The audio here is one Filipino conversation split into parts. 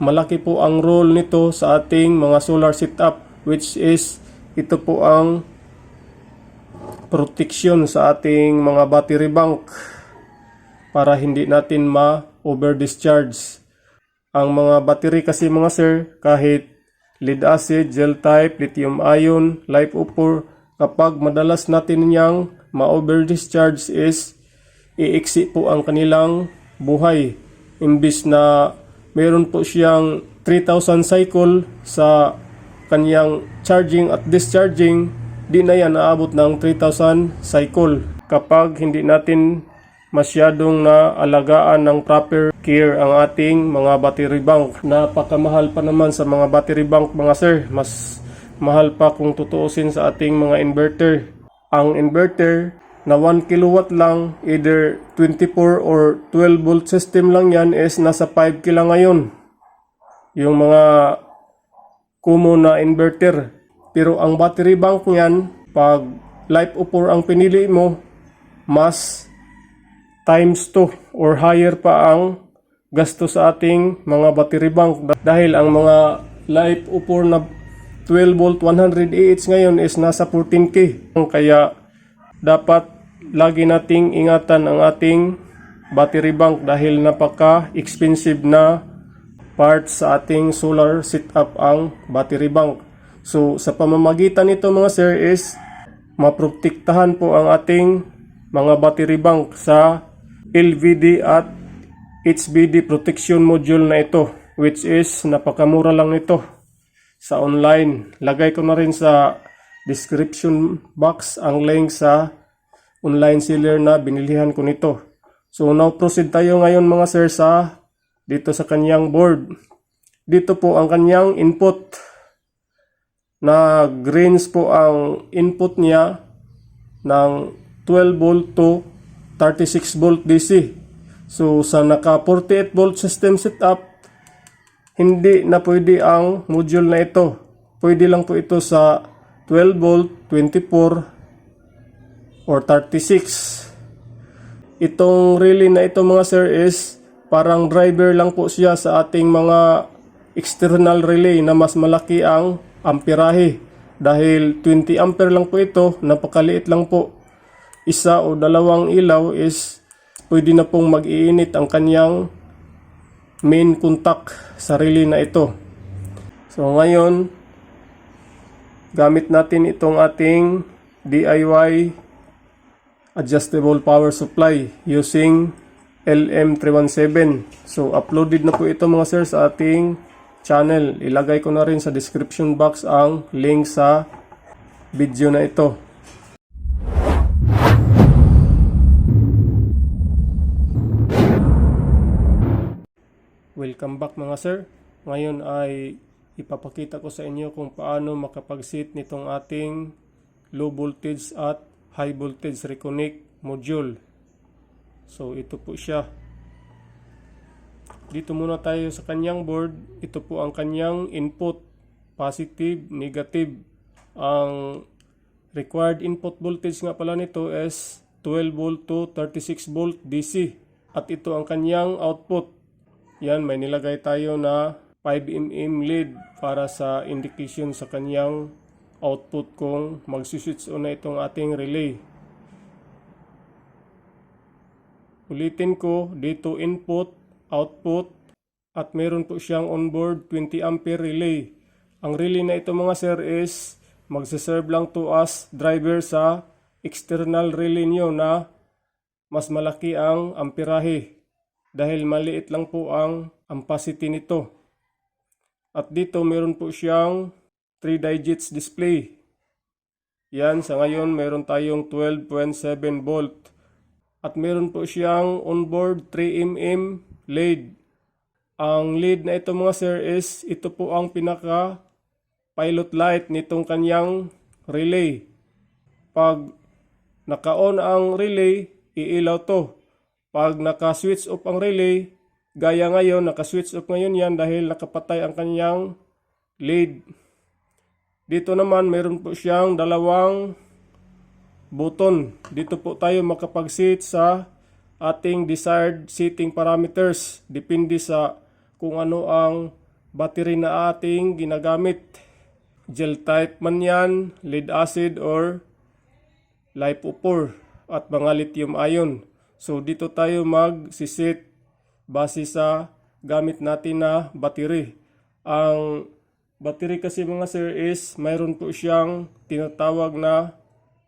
malaki po ang role nito sa ating mga solar setup, which is ito po ang protection sa ating mga battery bank para hindi natin ma-over discharge. Ang mga battery kasi mga sir, kahit lead acid, gel type, lithium ion, LiFeO4, kapag madalas natin niyang ma-over discharge is iiksi po ang kanilang buhay. Imbis na meron po siyang 3,000 cycle sa kanyang charging at discharging, di na yan naabot ng 3,000 cycle kapag hindi natin masyadong naalagaan ng proper care ang ating mga battery bank. Napakamahal pa naman sa mga battery bank mga sir. Mas mahal pa kung tutuusin sa ating mga inverter. Ang inverter na 1 kilowatt lang, either 24 or 12 volt system lang yan, is nasa 5K lang ngayon. Yung mga common na inverter. Pero ang battery bank niyan, pag LiFeO4 ang pinili mo, mas times 2 or higher pa ang gasto sa ating mga battery bank. Dahil ang mga LiFeO4 na 12 volt 100 AH ngayon is nasa 14K. Kaya dapat lagi nating ingatan ang ating battery bank dahil napaka-expensive na parts sa ating solar setup ang battery bank. So sa pamamagitan nito mga sir is maprotektahan po ang ating mga battery bank sa LVD at HVD protection module na ito, which is napakamura lang nito sa online. Lagay ko na rin sa description box ang link sa online seller na binilihan ko nito. So now proceed tayo ngayon mga sir sa dito sa kanyang board. Dito po ang kanyang input. Na greens po ang input niya ng 12 volt to 36 volt DC. So sa naka 48 volt system setup, hindi na pwede ang module na ito. Pwede lang po ito sa 12 volt, 24 or 36. Itong relay na ito mga sir is parang driver lang po siya sa ating mga external relay na mas malaki ang amperahe. Dahil 20 ampere lang po ito, napakaliit lang po. Isa o dalawang ilaw is pwede na pong mag-iinit ang kanyang main contact sa relay na ito. So ngayon, gamit natin itong ating DIY adjustable power supply using LM317. So uploaded na po ito mga sir sa ating channel. Ilagay ko na rin sa description box ang link sa video na ito. Welcome back mga sir. Ngayon ay ipapakita ko sa inyo kung paano makapag-set nitong ating low voltage at high voltage reconnect module. So ito po siya. Dito muna tayo sa kanyang board. Ito po ang kanyang input, positive, negative. Ang required input voltage nga pala nito is 12 volt to 36 volt DC. At ito ang kanyang output. Yan, may nilagay tayo na 5mm lead para sa indication sa kanyang output kung magsiswitch on na itong ating relay. Ulitin ko, dito input, output, at meron po siyang onboard 20 ampere relay. Ang relay na ito mga sir is magsaserve lang to as driver sa external relay nyo na mas malaki ang amperahe dahil maliit lang po ang ampacity nito. At dito meron po siyang 3 digits display. Yan, sa ngayon meron tayong 12.7 volt. At meron po siyang onboard 3mm lead. Ang lead na ito mga sir is ito po ang pinaka pilot light nitong kanyang relay. Pag naka-on ang relay, iilaw to. Pag naka-switch off ang relay, gaya ngayon, naka-switch off ngayon yan dahil nakapatay ang kanyang lead. Dito naman meron po siyang dalawang button. Dito po tayo makapag-set sa ating desired setting parameters. Depende sa kung ano ang battery na ating ginagamit. Gel type man yan, lead acid or LiPo4 at mga lithium ion. So dito tayo mag-sisit base sa gamit natin na battery. Ang battery kasi mga sir is mayroon po siyang tinatawag na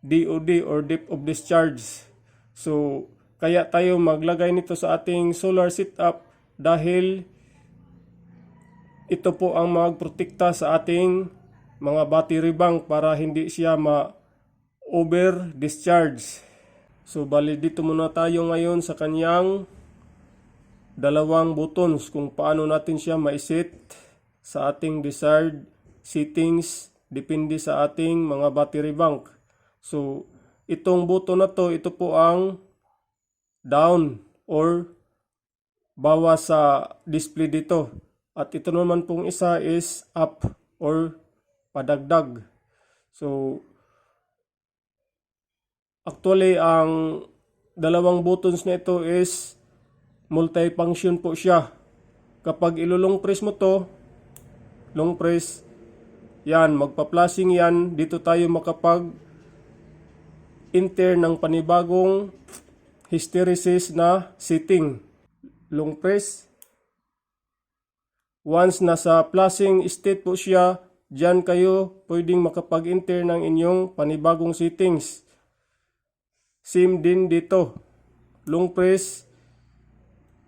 DOD or depth of discharge. So kaya tayo maglagay nito sa ating solar setup dahil ito po ang magprotekta sa ating mga battery bank para hindi siya ma-over discharge. So bali dito muna tayo ngayon sa kanyang dalawang buttons kung paano natin siya ma-set sa ating desired settings depende sa ating mga battery bank. So itong button na to, ito po ang down or bawas sa display dito. At ito naman pong isa is up or padagdag. So actually ang dalawang buttons na ito is multi-function po siya. Kapag ilulong press mo to, long press, yan, magpa-flashing yan, dito tayo makapag enter ng panibagong hysteresis na setting. Long press. Once nasa flashing state po siya, diyan kayo pwedeng makapag-enter ng inyong panibagong settings. Same din dito. Long press.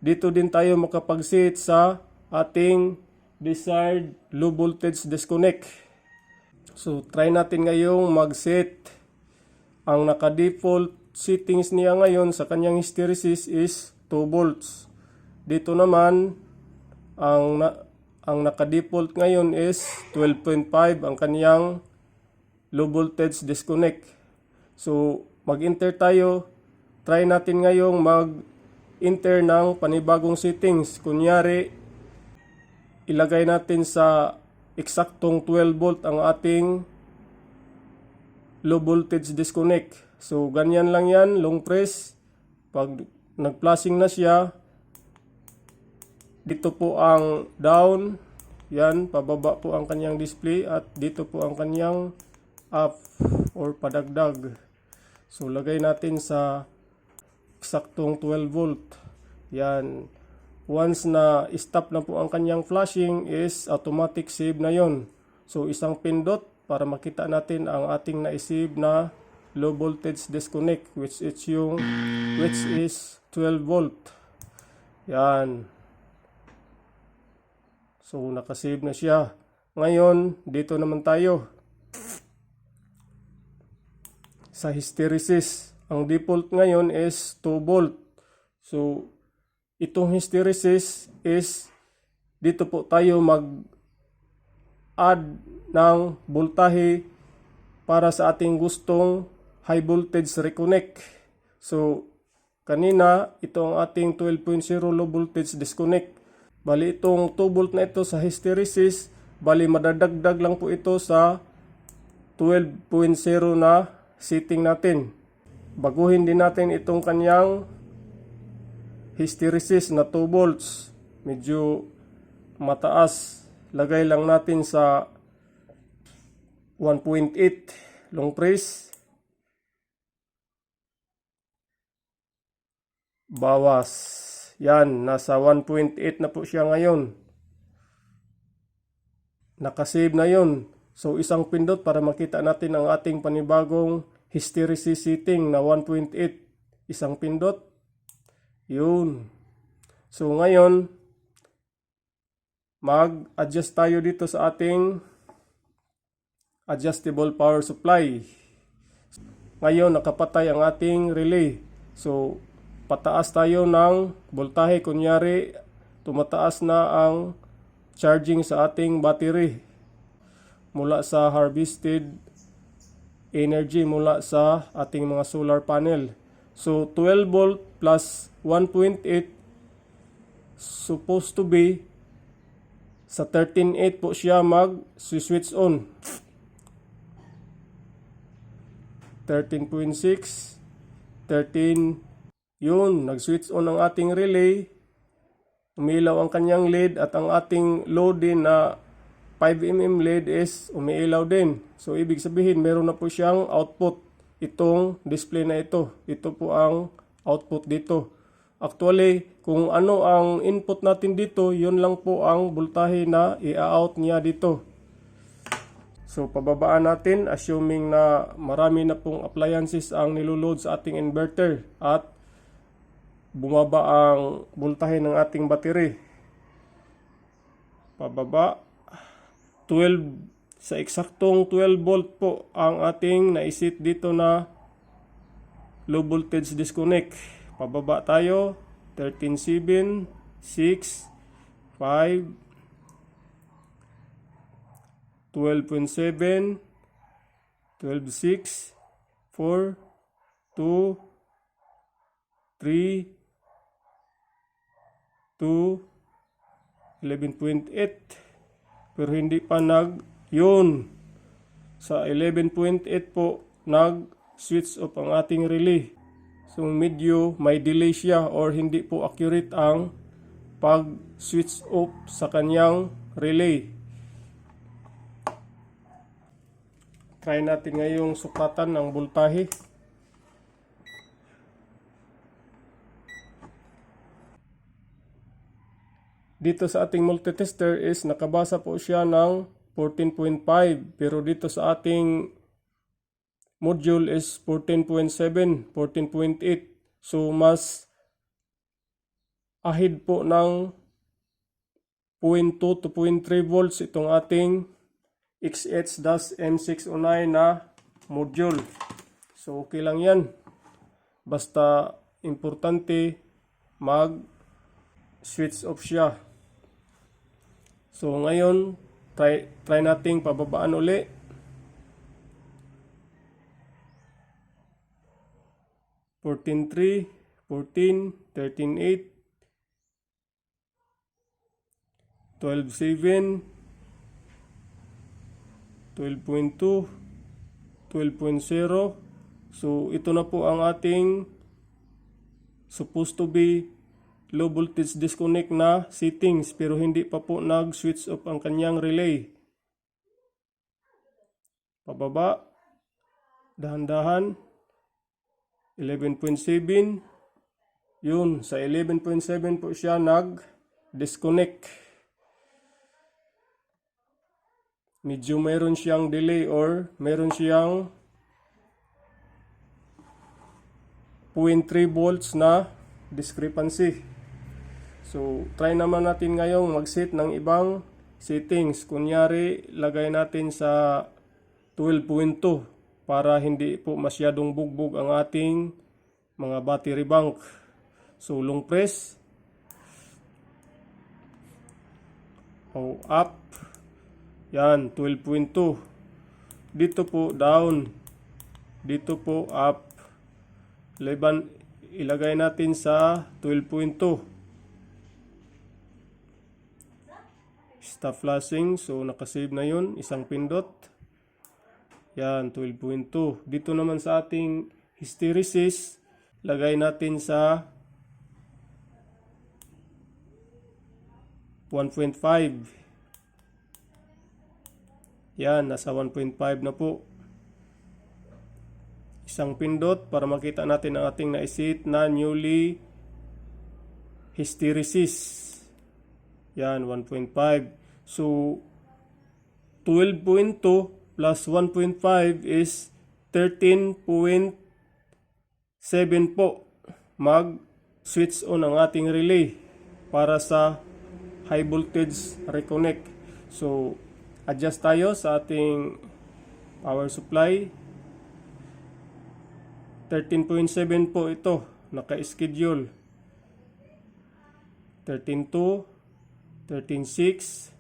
Dito din tayo makapag-set sa ating desired low voltage disconnect. So try natin ngayong mag-set. Ang naka-default settings niya ngayon sa kanyang hysteresis is 2 volts. Dito naman ang naka-default ngayon is 12.5 ang kanyang low voltage disconnect. So mag-enter tayo. Try natin ngayong mag-enter ng panibagong settings. Kunyari, ilagay natin sa eksaktong 12 volt ang ating low voltage disconnect. So ganyan lang yan, long press. Pag nag-flashing na siya, dito po ang down, yan, pababa po ang kanyang display at dito po ang kanyang up or padagdag. So lagay natin sa eksaktong 12 volt. Yan. Once na stop na po ang kanyang flashing is automatic save na yon. So isang pindot para makita natin ang ating na-save na low voltage disconnect which is 12 volt. Yan. So nakasave na siya. Ngayon, dito naman tayo sa hysteresis. Ang default ngayon is 2 volt. So itong hysteresis is dito po tayo mag-add ng voltahe para sa ating gustong high voltage reconnect. So kanina ito ang ating 12.0 low voltage disconnect. Bali itong 2 volt na ito sa hysteresis, bali madadagdag lang po ito sa 12.0 na setting natin. Baguhin din natin itong kanyang hysteresis na 2 volts. Medyo mataas. Lagay lang natin sa 1.8 long press. Bawas. Yan, nasa 1.8 na po siya ngayon. Nakasave na yon. So isang pindot para makita natin ang ating panibagong hysteresis setting na 1.8. Isang pindot. Yun. So ngayon, mag-adjust tayo dito sa ating adjustable power supply. Ngayon, nakapatay ang ating relay. So pataas tayo ng voltahe. Kunyari, tumataas na ang charging sa ating battery mula sa harvested energy mula sa ating mga solar panel. So 12 volt plus 1.8 supposed to be sa 13.8 po siya mag-switch on. 13.6, 13, yun, nag-switch on ang ating relay. umilaw ang kanyang lead at ang ating load din na 5mm lead is umiilaw din. So ibig sabihin meron na po siyang output itong display na ito. Ito po ang output dito. Actually, kung ano ang input natin dito, yun lang po ang voltahe na i-out niya dito. So pababaan natin assuming na marami na pong appliances ang niloload sa ating inverter at bumaba ang voltahe ng ating battery. Pababa 12 sa eksaktong 12 volt po ang ating naiset dito na low voltage disconnect. Pababa tayo 13.7 6 5 12.7 12.6 4 2 3 2 11.8 pero hindi pa yun sa 11.8 po nag switch off ang ating relay. So medyo may delay siya or hindi po accurate ang pag switch off sa kanyang relay. Try natin ngayong suklatan ng voltahe. Dito sa ating multitester is nakabasa po siya ng 14.5 pero dito sa ating module is 14.7, 14.8. So mas ahead po ng 0.2 to 0.3 volts itong ating XH-M609 na module. So okay lang yan. Basta importante mag switch off siya. So ngayon try nating pababaan uli. $14.3, 14, 13.8, 12.7, 12.2, 12.0. So ito na po ang ating supposed to be low voltage disconnect na settings pero hindi pa po nag-switch off ang kanyang relay. Pababa, dahan-dahan, 11.7. Yun, sa 11.7 po siya nag-disconnect. Medyo meron siyang delay or meron siyang 0.3 volts na discrepancy. So, try naman natin ngayong mag-set ng ibang settings. Kunyari, lagay natin sa 12.2 para hindi po masyadong bugbog ang ating mga battery bank. So, long press. O, up. Yan, 12.2. Dito po, down. Dito po, up. Ilagay natin sa 12.2. Stop flashing. So, nakasave na yun. Isang pindot. Yan, 12.2. Dito naman sa ating hysteresis, lagay natin sa 1.5. Yan, nasa 1.5 na po. Isang pindot para makita natin ang ating naiset na newly hysteresis. Yan, 1.5. So, 12.2 plus 1.5 is 13.7 po. Mag-switch on ang ating relay para sa high voltage reconnect. So, adjust tayo sa ating power supply. 13.7 po ito, naka-schedule. 13.2, 13.6,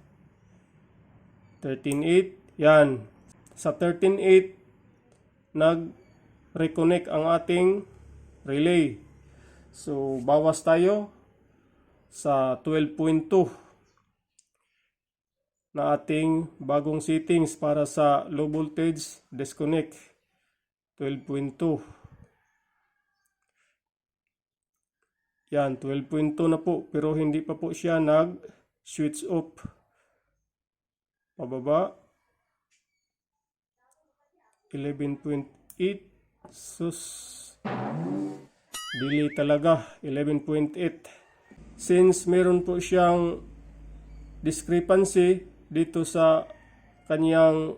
13.8. Yan. Sa 13.8, nag-reconnect ang ating relay. So, bawas tayo sa 12.2 na ating bagong settings para sa low voltage disconnect. 12.2. Yan, 12.2 na po. Pero hindi pa po siya nag-switch off. Pababa. 11.8. Sus. Dili talaga. 11.8. Since meron po siyang discrepancy dito sa kanyang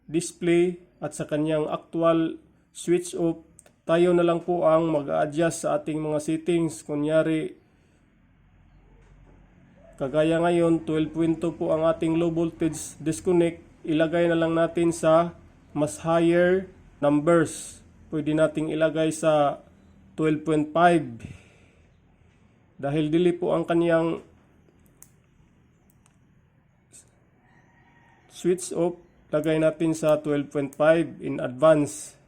display at sa kanyang actual switch off, tayo na lang po ang mag-a-adjust sa ating mga settings. Kunyari, kagaya ngayon, 12.2 po ang ating low voltage disconnect. Ilagay na lang natin sa mas higher numbers. Pwede nating ilagay sa 12.5. Dahil dili po ang kanyang switch off, lagay natin sa 12.5 in advance.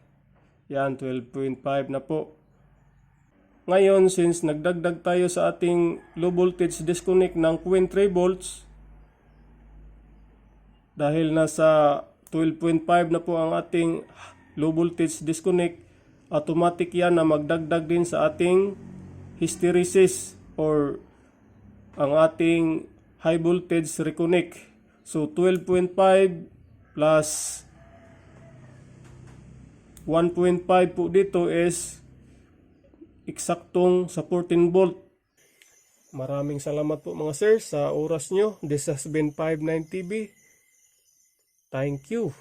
Yan, 12.5 na po. Ngayon, since nagdagdag tayo sa ating low voltage disconnect ng 0.3 volts, dahil nasa 12.5 na po ang ating low voltage disconnect, automatic yan na magdagdag din sa ating hysteresis or ang ating high voltage reconnect. So 12.5 plus 1.5 po dito is eksaktong sa 14 volt. Maraming salamat po mga sir sa oras nyo. This has been 59 TV. Thank you.